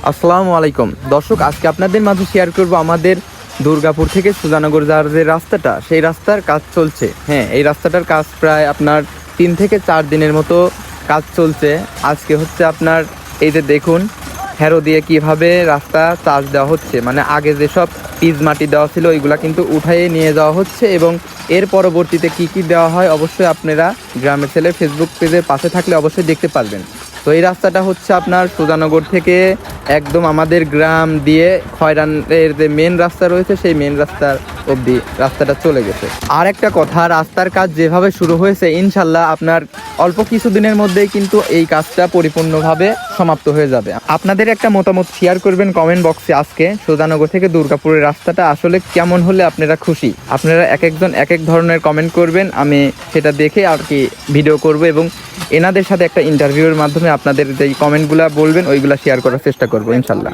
আসসালামু আলাইকুম দর্শক, আজকে আপনাদের মাঝে শেয়ার করব আমাদের দুর্গাপুর থেকে সুজানগর যাওয়ার যে রাস্তাটা, সেই রাস্তার কাজ চলছে। হ্যাঁ, এই রাস্তাটার কাজ প্রায় আপনার 3 থেকে 4 দিনের মতো কাজ চলছে। আজকে হচ্ছে আপনার এই যে দেখুন, হ্যারো দিয়ে কিভাবে রাস্তা চাষ দেওয়া হচ্ছে, মানে আগে যেসব পিচ মাটি দেওয়া ছিল ওইগুলা কিন্তু উঠাইয়ে নিয়ে যাওয়া হচ্ছে, এবং এর পরবর্তীতে কি কি দেওয়া হয় অবশ্যই আপনারা গ্রামের ছেলে ফেসবুক পেজের পাশে থাকলে অবশ্যই দেখতে পারবেন। তো এই রাস্তাটা হচ্ছে আপনার সুজানগর থেকে একদম আমাদের গ্রাম দিয়ে খয়রানের যে মেন রাস্তা রয়েছে সেই মেন রাস্তার অবধি রাস্তাটা চলে গেছে। আর একটা কথা, রাস্তার কাজ যেভাবে শুরু হয়েছে ইনশাল্লাহ আপনার অল্প কিছুদিনের মধ্যেই কিন্তু এই কাজটা পরিপূর্ণভাবে সমাপ্ত হয়ে যাবে। আপনাদের একটা মতামত শেয়ার করবেন কমেন্ট বক্সে। আজকে সুজানগর থেকে দুর্গাপুরের রাস্তাটা আসলে কেমন হলে আপনারা খুশি, আপনারা এক একজন এক এক ধরনের কমেন্ট করবেন, আমি সেটা দেখে আর কি ভিডিও করব এবং এনাদের সাথে একটা ইন্টারভিউর মাধ্যমে আপনাদের যেই কমেন্টগুলো বলবেন ওইগুলো শেয়ার করার চেষ্টা করবো ইনশাল্লাহ।